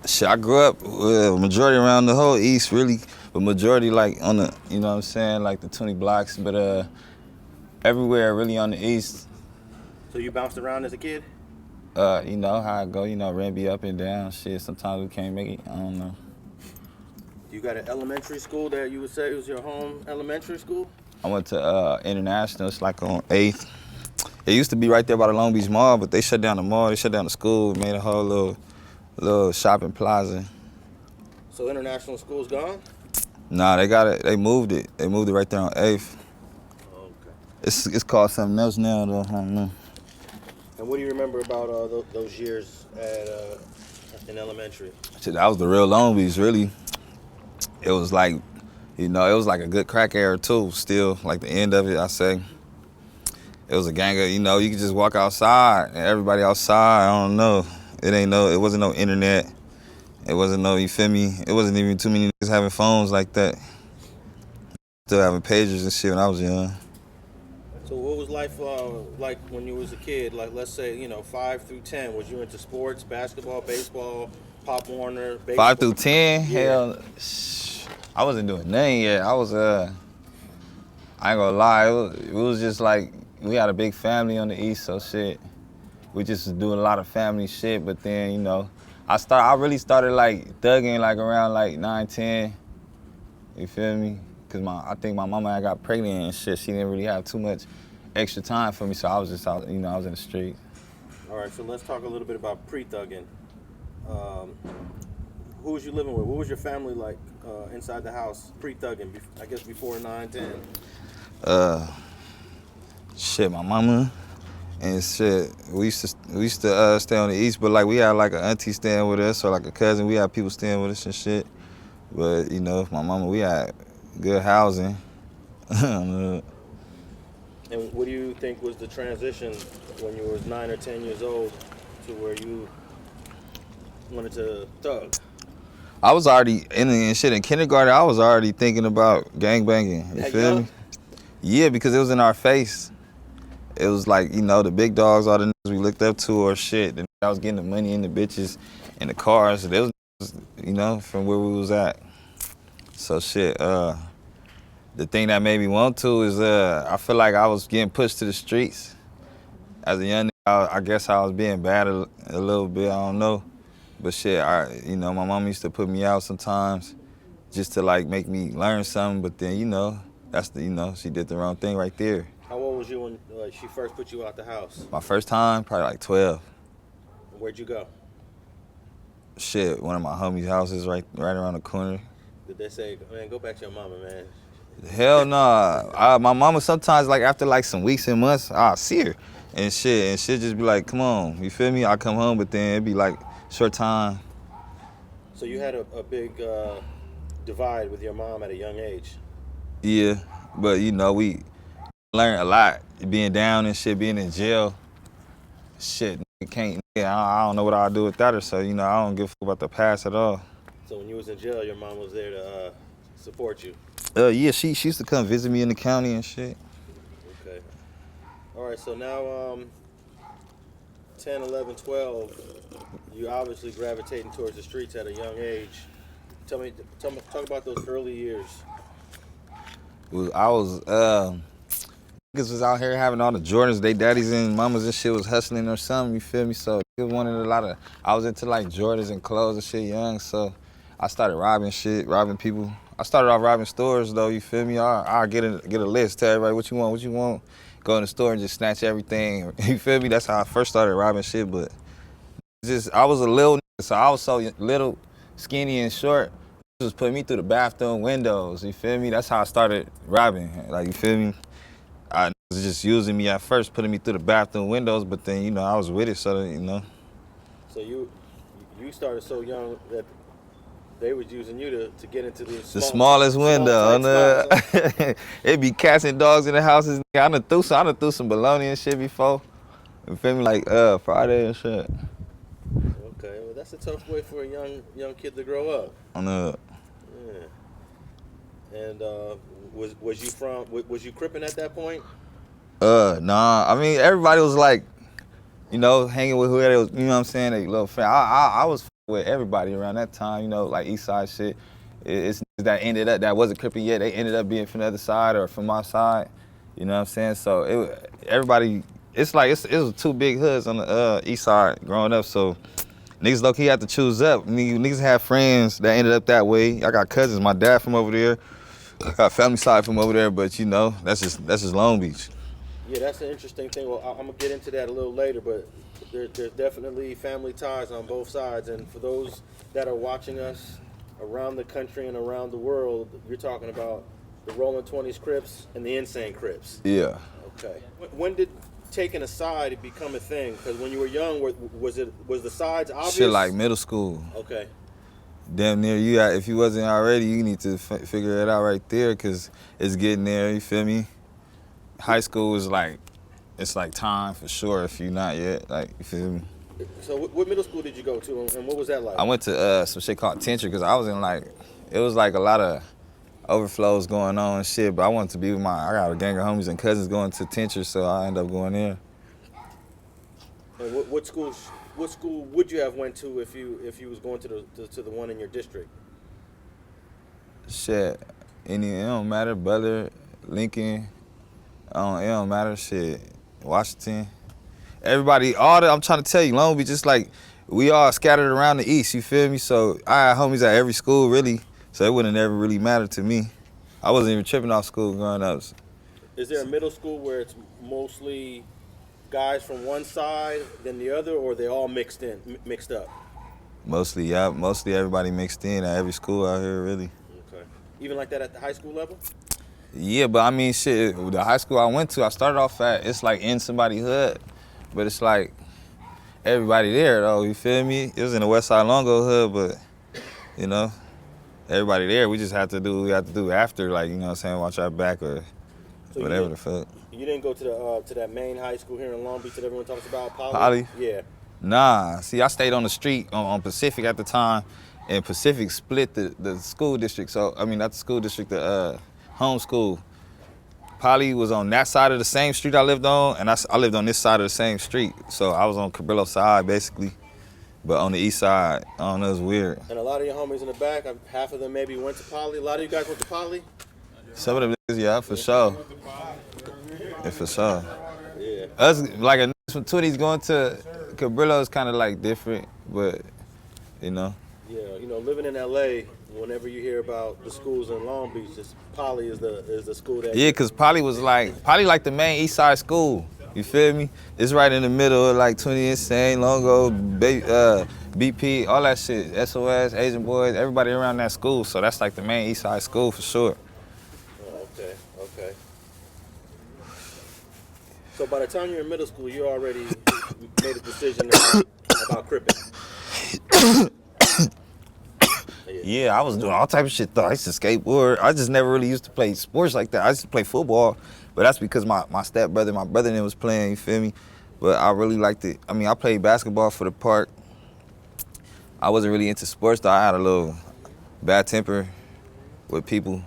Shit, I grew up majority around the whole East, really, but majority like on the, you know what I'm saying, like the 20 blocks, but everywhere really on the East. So you bounced around as a kid? You know how I go, you know, ran be up and down, shit, sometimes we can't make it, I don't know. You got an elementary school that you would say was your home elementary school? I went to International, it's like on 8th. It used to be right there by the Long Beach Mall, but they shut down the mall, they shut down the school, made a whole little shopping plaza. So International School's gone? Nah, they moved it. They moved it right there on 8th. Okay. It's called something else now, though, I don't know. And what do you remember about those years in elementary? Shit, that was the real Long Beach, really. It was like, you know, it was like a good crack era, too, still, like the end of it, I say. It was a gang of, you know, you could just walk outside, and everybody outside, I don't know. It wasn't no internet. It wasn't no, you feel me? It wasn't even too many niggas having phones like that. Still having pagers and shit when I was young. So what was life like when you was a kid? Like, let's say, you know, 5 through 10. Was you into sports, basketball, baseball, Pop Warner, baseball? 5 through 10? Yeah. Hell, I wasn't doing nothing yet. I ain't gonna lie, it was just like, we had a big family on the East, so shit. We just was doing a lot of family shit, but then, you know, I really started like thugging like around like 9, 10. You feel me? Cause I think my mama had got pregnant and shit. She didn't really have too much extra time for me, so I was just out, you know, I was in the street. All right, so let's talk a little bit about pre-thugging. Who was you living with? What was your family like inside the house pre-thugging? I guess before 9, 10. Shit, my mama and shit. We used to stay on the East, but like we had like an auntie staying with us or like a cousin. We had people staying with us and shit. But you know, my mama, we had good housing. And what do you think was the transition when you was 9 or 10 years old to where you wanted to thug? I was already in kindergarten. I was already thinking about gangbanging. You feel me? Yeah, because it was in our face. It was like, you know, the big dogs, all the niggas we looked up to or shit. And I was getting the money and the bitches and the cars. They was, you know, from where we was at. So shit, the thing that made me want to is I feel like I was getting pushed to the streets. As a young nigga, I guess I was being bad a little bit, I don't know. But shit, you know, my mom used to put me out sometimes just to like make me learn something. But then, you know, you know, she did the wrong thing right there. How old was you when she first put you out the house? My first time, probably like 12. Where'd you go? Shit, one of my homies' houses right around the corner. Did they say, man, go back to your mama, man? Hell nah. My mama sometimes, like after like some weeks and months, I'll see her and she'll just be like, come on, you feel me? I come home, but then it'd be like short time. So you had a big divide with your mom at a young age. Yeah, but you know, we learned a lot, being down and shit, being in jail. Shit, I don't know what I'll do without her, so you know, I don't give a fuck about the past at all. So when you was in jail, your mom was there to support you? Yeah, she used to come visit me in the county and shit. Okay. All right, so now 10, 11, 12, you obviously gravitating towards the streets at a young age. Talk about those early years. Niggas was out here having all the Jordans, they daddies and mamas and shit was hustling or something, you feel me? So niggas wanted I was into like Jordans and clothes and shit young, so I started robbing people. I started off robbing stores though, you feel me? I'll get a list, tell everybody what you want. Go in the store and just snatch everything, you feel me? That's how I first started robbing shit, but I was a little nigga, so I was so little, skinny and short. Just put me through the bathroom windows, you feel me? That's how I started robbing, like, you feel me? I was just using me at first, putting me through the bathroom windows, but then, you know, I was with it, so, you know. So you started so young that they was using you to get into the smallest window. It be cats and dogs in the houses. I done threw some bologna and shit before. You feel me? Like Friday and shit. Okay, well that's a tough way for a young kid to grow up. I know. Yeah. And was you cripping at that point? Nah. I mean, everybody was like, you know, hanging with whoever was, you know what I'm saying, they little friend. I was with everybody around that time, you know, like East Side shit. It's that ended up, that wasn't Crippin' yet, they ended up being from the other side or from my side, you know what I'm saying? So everybody, it's like, it was two big hoods on the East Side growing up, so niggas low-key had to choose up. Niggas had friends that ended up that way. I got cousins, my dad from over there, I got family side from over there, but you know, that's just Long Beach. Yeah, that's an interesting thing. Well, I'm gonna get into that a little later, but there's definitely family ties on both sides. And for those that are watching us around the country and around the world, you're talking about the Rollin 20s Crips and the Insane Crips. Yeah. Okay. When did taking a side become a thing? Because when you were young, was the sides obvious? Shit like middle school. Okay. Damn near you. If you wasn't already, you need to figure it out right there, cause it's getting there. You feel me? High school is like, it's like time for sure. If you're not yet, like, you feel me? So what middle school did you go to, and what was that like? I went to some shit called Tenture, cause I was in like, it was like a lot of overflows going on and shit. But I wanted to be with I got a gang of homies and cousins going to Tenture, so I ended up going there. And what school would you have went to if you was going to the one in your district? Shit, it don't matter. Butler, Lincoln, it don't matter. Shit, Washington, everybody, I'm trying to tell you, Long Beach, just like we all scattered around the East. You feel me? So I had homies at every school really. So it wouldn't ever really matter to me. I wasn't even tripping off school growing up. Is there a middle school where it's mostly guys from one side than the other, or they all mixed up? Mostly, yeah. Mostly everybody mixed in at every school out here, really. Okay. Even like that at the high school level? Yeah, but I mean, shit, the high school I went to, I started off at, it's like in somebody's hood, but it's like everybody there, though, you feel me? It was in the West Side Longo hood, but, you know, everybody there, we just had to do what we had to do after, like, you know what I'm saying, watch our back or so whatever the fuck. You didn't go to that main high school here in Long Beach that everyone talks about, Poly? Poly? Yeah. Nah, see, I stayed on the street on Pacific at the time, and Pacific split the school district, so, I mean, not the school district, the home school. Poly was on that side of the same street I lived on, and I lived on this side of the same street, so I was on Cabrillo side, basically. But on the east side, I don't know, it's weird. And a lot of your homies in the back, half of them maybe went to Poly. A lot of you guys went to Poly? Some of them niggas, yeah, for sure. Yeah, for sure. Yeah. Us, like a niggas from 20s going to Cabrillo is kind of like different, but, you know. Yeah, you know, living in LA, whenever you hear about the schools in Long Beach, Poly is the school that... Yeah, because Poly like the main east side school. You feel me? It's right in the middle of like 20 Insane, Longo, BP, all that shit. SOS, Asian Boys, everybody around that school. So that's like the main east side school for sure. Oh, okay. So by the time you're in middle school, you already made a decision about cripping. Yeah, I was doing all type of shit though. I used to skateboard. I just never really used to play sports like that. I used to play football, but that's because my stepbrother, my brother was playing, you feel me? But I really liked it. I mean, I played basketball for the park. I wasn't really into sports though. I had a little bad temper with people.